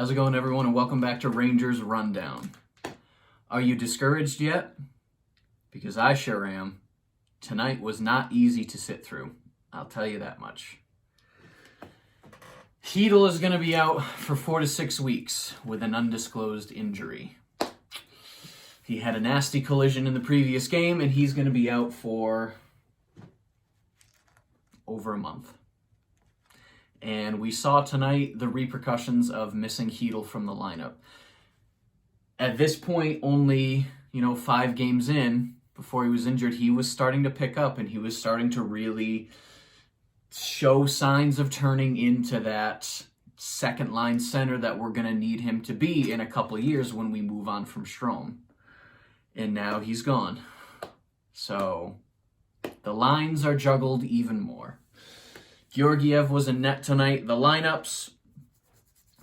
How's it going, everyone, and welcome back to Rangers Rundown. Are you discouraged yet? Because I sure am. Tonight was not easy to sit through. I'll tell you that much. Chytil is going to be out for 4 to 6 weeks with an undisclosed injury. He had a nasty collision in the previous game, and he's going to be out for over a month. And we saw tonight the repercussions of missing Chytil from the lineup. At this point, only 5 games in, before he was injured, he was starting to pick up, and he was starting to really show signs of turning into that second-line center that we're going to need him to be in a couple of years when we move on from Strome. And now he's gone. So the lines are juggled even more. Georgiev was in net tonight. The lineups: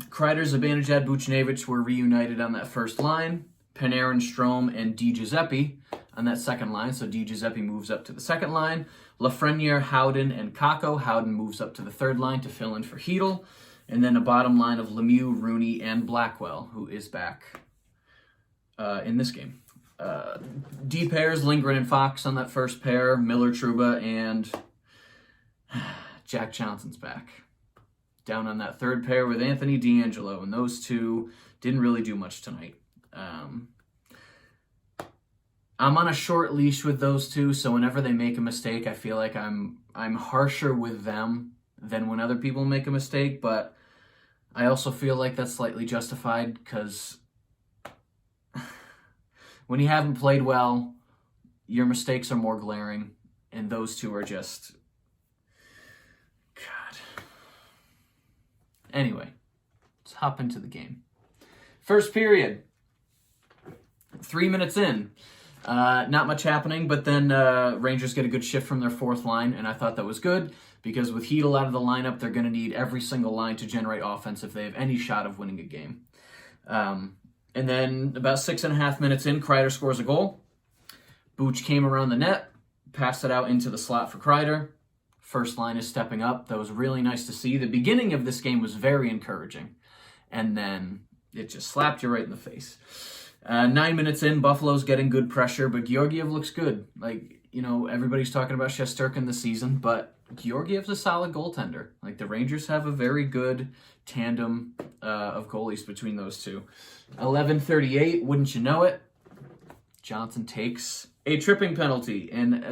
Kreider, Zibanejad, Buchnevich were reunited on that first line. Panarin, Strome, and Di Giuseppe on that second line. So Di Giuseppe moves up to the second line. Lafreniere, Howden, and Kakko. Howden moves up to the third line to fill in for Chytil. And then a bottom line of Lemieux, Rooney, and Blackwell, who is back in this game. D pairs, Lindgren and Fox on that first pair. Miller, Trouba, and Jack Johnson's back. Down on that third pair with Anthony DeAngelo, and those two didn't really do much tonight. I'm on a short leash with those two, so whenever they make a mistake, I feel like I'm harsher with them than when other people make a mistake, but I also feel like that's slightly justified because when you haven't played well, your mistakes are more glaring, and those two are just... God. Anyway, let's hop into the game. First period. 3 minutes in. Not much happening, but then Rangers get a good shift from their fourth line, and I thought that was good because with Chytil out of the lineup, they're going to need every single line to generate offense if they have any shot of winning a game. And then about 6.5 minutes in, Kreider scores a goal. Buch came around the net, passed it out into the slot for Kreider. First line is stepping up. That was really nice to see. The beginning of this game was very encouraging, and then it just slapped you right in the face. 9 minutes in, Buffalo's getting good pressure, but Georgiev looks good. Everybody's talking about Shesterkin this season, but Georgiev's a solid goaltender. The Rangers have a very good tandem of goalies between those two. 11:38, wouldn't you know it, Johnson takes a tripping penalty, and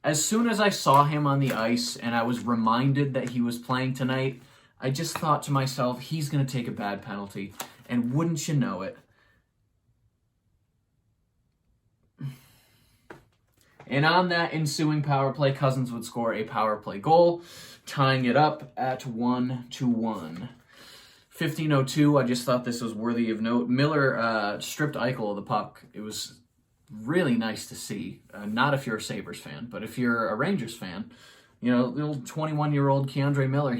as soon as I saw him on the ice and I was reminded that he was playing tonight, I just thought to myself, he's going to take a bad penalty. And wouldn't you know it, and on that ensuing power play, Cousins would score a power play goal, tying it up at 1-1. 15:02, I just thought this was worthy of note. Miller stripped Eichel of the puck. It was really nice to see. Not if you're a Sabres fan, but if you're a Rangers fan, little 21-year-old Keandre Miller,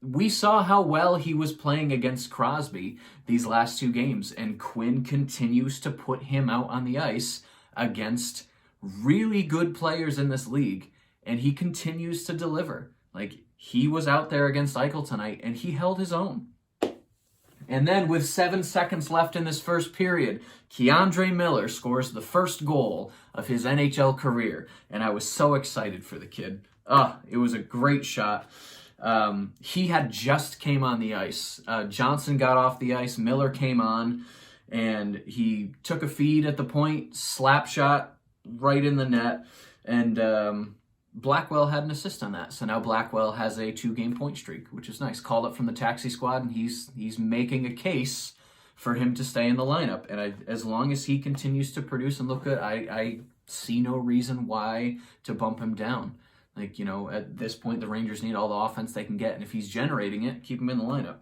we saw how well he was playing against Crosby these last 2 games, and Quinn continues to put him out on the ice against really good players in this league, and he continues to deliver. He was out there against Eichel tonight, and he held his own. And then with 7 seconds left in this first period, Keandre Miller scores the first goal of his NHL career, and I was so excited for the kid. It was a great shot. He had just came on the ice. Johnson got off the ice. Miller came on, and he took a feed at the point, slap shot right in the net, and Blackwell had an assist on that. So now Blackwell has a 2-game point streak, which is nice. Called up from the taxi squad, and he's making a case for him to stay in the lineup. And as long as he continues to produce and look good, I see no reason why to bump him down. At this point, the Rangers need all the offense they can get, and if he's generating it, keep him in the lineup.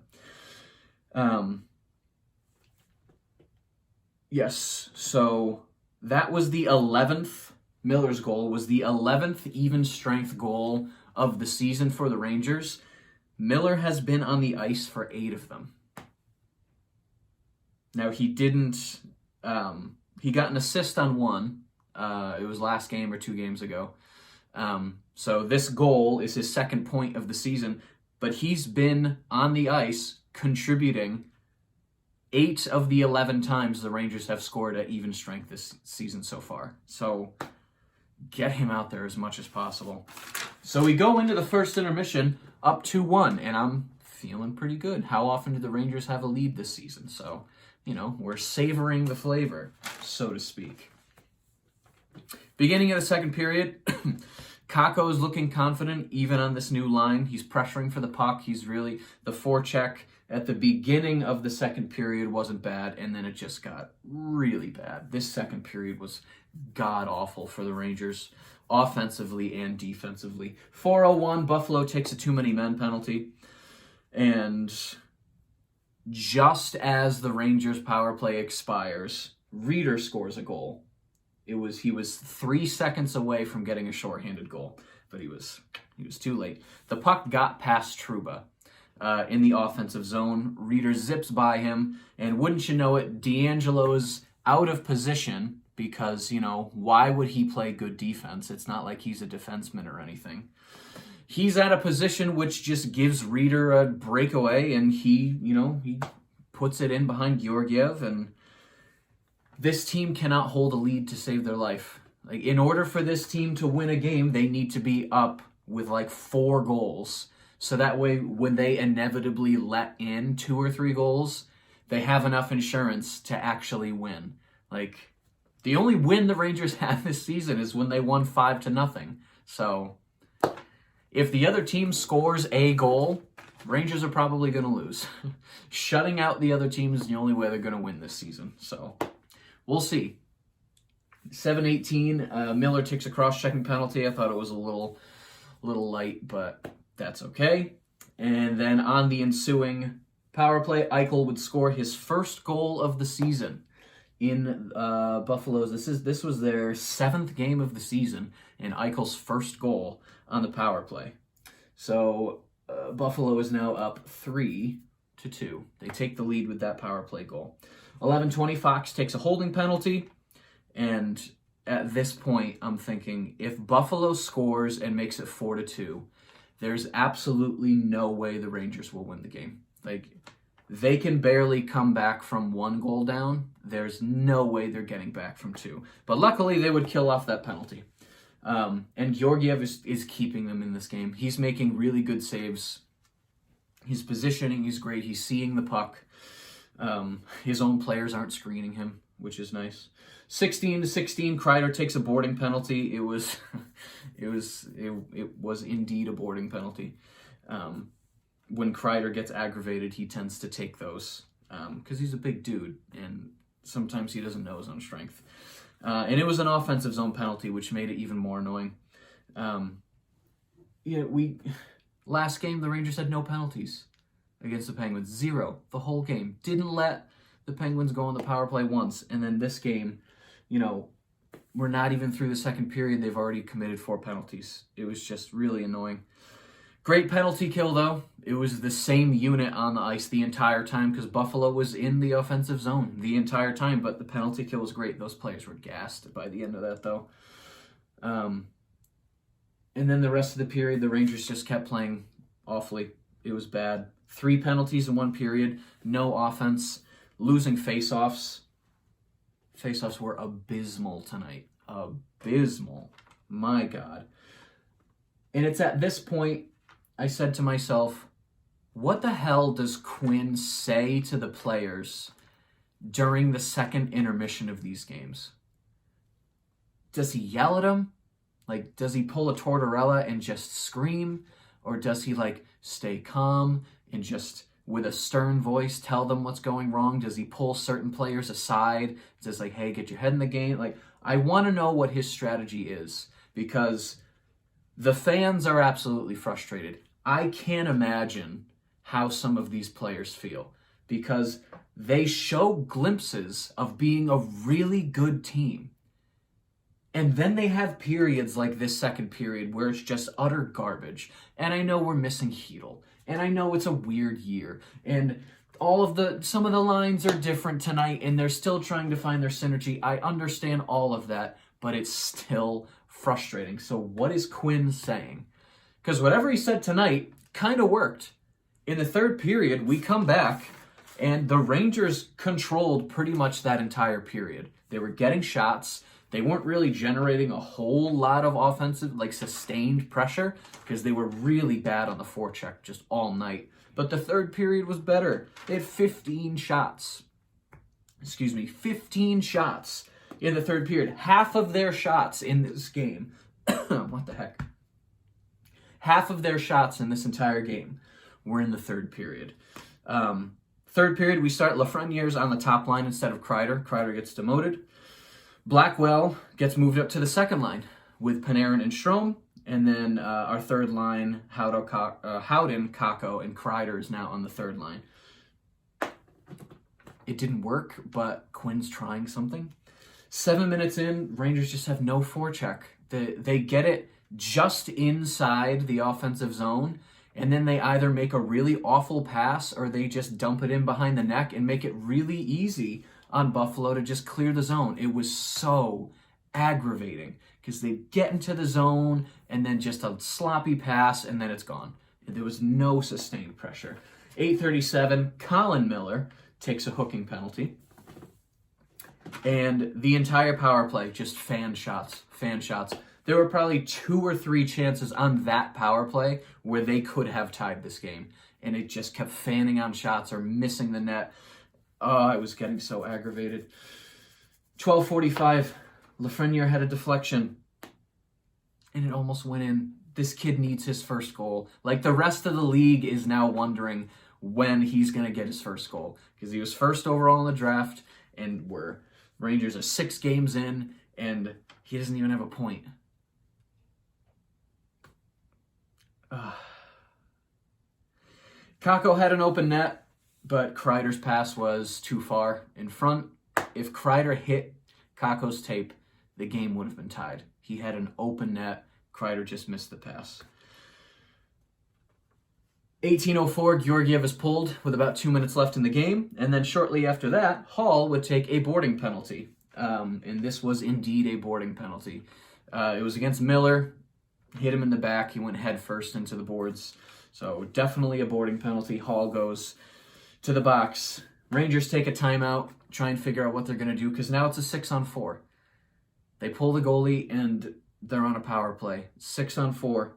Yes, so that was the 11th. Miller's goal was the 11th even-strength goal of the season for the Rangers. Miller has been on the ice for 8 of them. Now, he didn't... he got an assist on 1. It was last game or 2 games ago. So this goal is his second point of the season. but he's been on the ice contributing 8 of the 11 times the Rangers have scored at even strength this season so far. So get him out there as much as possible. So we go into the first intermission up 2-1, and I'm feeling pretty good. How often do the Rangers have a lead this season? So, we're savoring the flavor, so to speak. Beginning of the second period, Kakko is looking confident even on this new line. He's pressuring for the puck. The forecheck at the beginning of the second period wasn't bad, and then it just got really bad. This second period was god-awful for the Rangers, offensively and defensively. 4:01, Buffalo takes a too-many-men penalty, and just as the Rangers' power play expires, Reeder scores a goal. He was 3 seconds away from getting a shorthanded goal, but he was too late. The puck got past Trouba in the offensive zone. Reeder zips by him, and wouldn't you know it, D'Angelo's out of position because, why would he play good defense? It's not like he's a defenseman or anything. He's at a position which just gives Reeder a breakaway, and he puts it in behind Georgiev, and this team cannot hold a lead to save their life. Like, in order for this team to win a game, they need to be up with 4 goals. So that way, when they inevitably let in 2 or 3 goals, they have enough insurance to actually win. The only win the Rangers had this season is when they won 5-0. So if the other team scores a goal, Rangers are probably going to lose. Shutting out the other team is the only way they're going to win this season. So we'll see. 7:18, Miller takes a cross-checking penalty. I thought it was a little light, but that's okay. And then on the ensuing power play, Eichel would score his first goal of the season in Buffalo's. This was their 7th game of the season, and Eichel's first goal on the power play. So Buffalo is now up 3-2. They take the lead with that power play goal. 11:20, Fox takes a holding penalty, and at this point, I'm thinking, if Buffalo scores and makes it 4-2, there's absolutely no way the Rangers will win the game. They can barely come back from 1 goal down. There's no way they're getting back from 2. But luckily, they would kill off that penalty. And Georgiev is keeping them in this game. He's making really good saves. His positioning is great. He's seeing the puck. His own players aren't screening him, which is nice. 16-16, Kreider takes a boarding penalty. It was indeed a boarding penalty. When Kreider gets aggravated, he tends to take those because he's a big dude, and sometimes he doesn't know his own strength. And it was an offensive zone penalty, which made it even more annoying. Last game, the Rangers had no penalties against the Penguins. 0 the whole game. Didn't let the Penguins go on the power play once. And then this game, we're not even through the second period. They've already committed 4 penalties. It was just really annoying. Great penalty kill, though. It was the same unit on the ice the entire time because Buffalo was in the offensive zone the entire time, but the penalty kill was great. Those players were gassed by the end of that, though. And then the rest of the period, the Rangers just kept playing awfully. It was bad. 3 penalties in 1 period. No offense. Losing faceoffs. Faceoffs were abysmal tonight. Abysmal. My God. And it's at this point I said to myself, what the hell does Quinn say to the players during the second intermission of these games? Does he yell at them? Does he pull a Tortorella and just scream? Or does he, stay calm and just, with a stern voice, tell them what's going wrong? Does he pull certain players aside? Just hey, get your head in the game? I want to know what his strategy is, because the fans are absolutely frustrated. I can't imagine how some of these players feel, because they show glimpses of being a really good team. And then they have periods like this second period where it's just utter garbage. And I know we're missing Hedl. And I know it's a weird year. And some of the lines are different tonight, and they're still trying to find their synergy. I understand all of that, but it's still frustrating. So what is Quinn saying? Because whatever he said tonight kind of worked. In the third period, we come back, and the Rangers controlled pretty much that entire period. They were getting shots. They weren't really generating a whole lot of offensive, like sustained pressure, because they were really bad on the forecheck just all night. But the third period was better. They had 15 shots. 15 shots in the third period. Half of their shots in this game. What the heck? Half of their shots in this entire game were in the third period. Third period, we start Lafreniere's on the top line instead of Kreider. Kreider gets demoted. Blackwell gets moved up to the second line with Panarin and Strome. And then our third line, Howden, Kakko, and Kreider is now on the third line. It didn't work, but Quinn's trying something. 7 minutes in, Rangers just have no forecheck. They get it just inside the offensive zone, and then they either make a really awful pass or they just dump it in behind the neck and make it really easy on Buffalo to just clear the zone. It was so aggravating because they get into the zone and then just a sloppy pass and then it's gone. There was no sustained pressure. 8:37, Colin Miller takes a hooking penalty. And the entire power play, just fan shots. There were probably 2 or 3 chances on that power play where they could have tied this game. And it just kept fanning on shots or missing the net. Oh, I was getting so aggravated. 12:45, Lafreniere had a deflection. And it almost went in. This kid needs his first goal. Like the rest of the league is now wondering when he's going to get his first goal. Because he was first overall in the draft, and Rangers are 6 games in, and he doesn't even have a point. Kakko had an open net, but Kreider's pass was too far in front. If Kreider hit Kakko's tape, the game would have been tied. He had an open net. Kreider just missed the pass. 18:04, Georgiev is pulled with about 2 minutes left in the game. And then shortly after that, Hall would take a boarding penalty. And this was indeed a boarding penalty. It was against Miller. Hit him in the back. He went head first into the boards. So definitely a boarding penalty. Hall goes to the box. Rangers take a timeout, try and figure out what they're going to do, because now it's a 6-on-4. They pull the goalie, and they're on a power play. 6-on-4.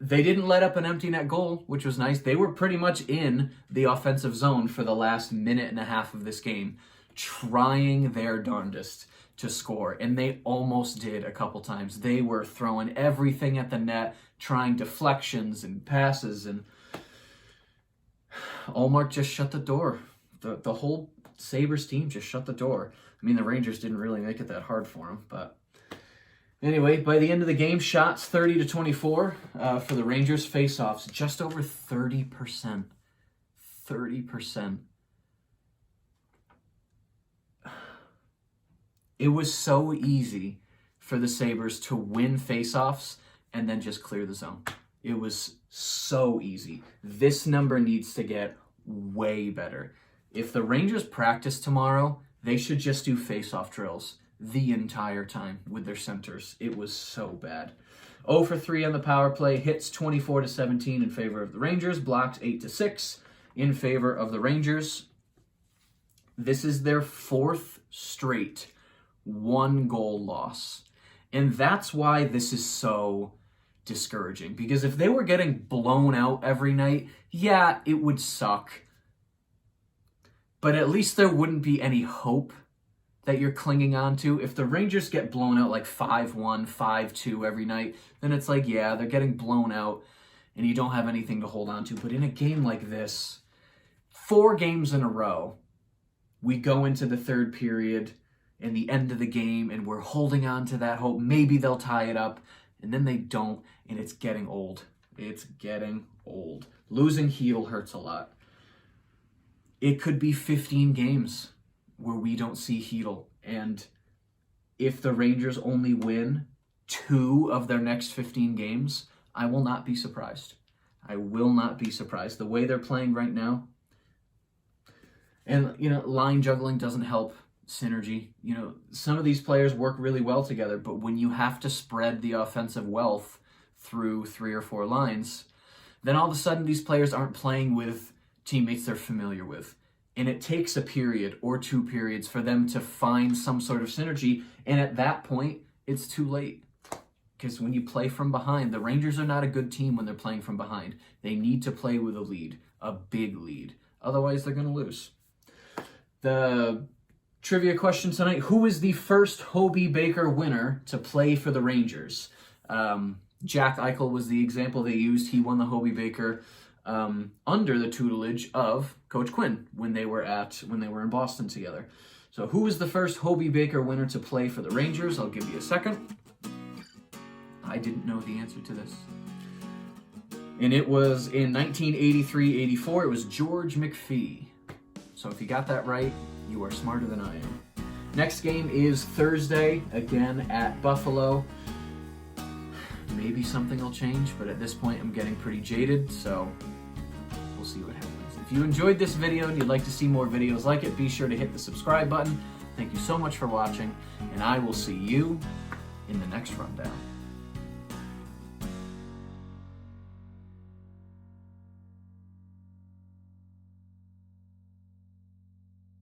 They didn't let up an empty net goal, which was nice. They were pretty much in the offensive zone for the last minute and a half of this game, trying their darndest to score. And they almost did a couple times. They were throwing everything at the net, trying deflections and passes, and Ullmark just shut the door. The whole Sabres team just shut the door. I mean, the Rangers didn't really make it that hard for them, but anyway, by the end of the game, shots 30-24 for the Rangers. Face-offs just over 30%. 30%. It was so easy for the Sabres to win face-offs and then just clear the zone. It was so easy. This number needs to get way better. If the Rangers practice tomorrow, they should just do face-off drills the entire time with their centers. It was so bad. 0 for 3 on the power play. Hits 24-17 in favor of the Rangers. Blocks 8-6 in favor of the Rangers. This is their 4th straight 1-goal loss. And that's why this is so discouraging. Because if they were getting blown out every night, yeah, it would suck. But at least there wouldn't be any hope that you're clinging on to. If the Rangers get blown out like 5-1, 5-2 every night, then it's like, yeah, they're getting blown out and you don't have anything to hold on to. But in a game like this, 4 games in a row, we go into the third period and the end of the game and we're holding on to that hope. Maybe they'll tie it up, and then they don't, and it's getting old. It's getting old. Losing Heel hurts a lot. It could be 15 games where we don't see Hedel. And if the Rangers only win 2 of their next 15 games, I will not be surprised. I will not be surprised. The way they're playing right now, and, line juggling doesn't help synergy. Some of these players work really well together, but when you have to spread the offensive wealth through 3 or 4 lines, then all of a sudden these players aren't playing with teammates they're familiar with. And it takes a period or 2 periods for them to find some sort of synergy. And at that point, it's too late. Because when you play from behind, the Rangers are not a good team when they're playing from behind. They need to play with a lead, a big lead. Otherwise, they're going to lose. The trivia question tonight, who is the first Hobey Baker winner to play for the Rangers? Jack Eichel was the example they used. He won the Hobey Baker under the tutelage of Coach Quinn when they were in Boston together. So who was the first Hobey Baker winner to play for the Rangers? I'll give you a second. I didn't know the answer to this. And it was in 1983-84. It was George McPhee. So if you got that right, you are smarter than I am. Next game is Thursday, again at Buffalo. Maybe something will change, but at this point I'm getting pretty jaded, so we'll see what happens. If you enjoyed this video and you'd like to see more videos like it, be sure to hit the subscribe button. Thank you so much for watching, and I will see you in the next rundown.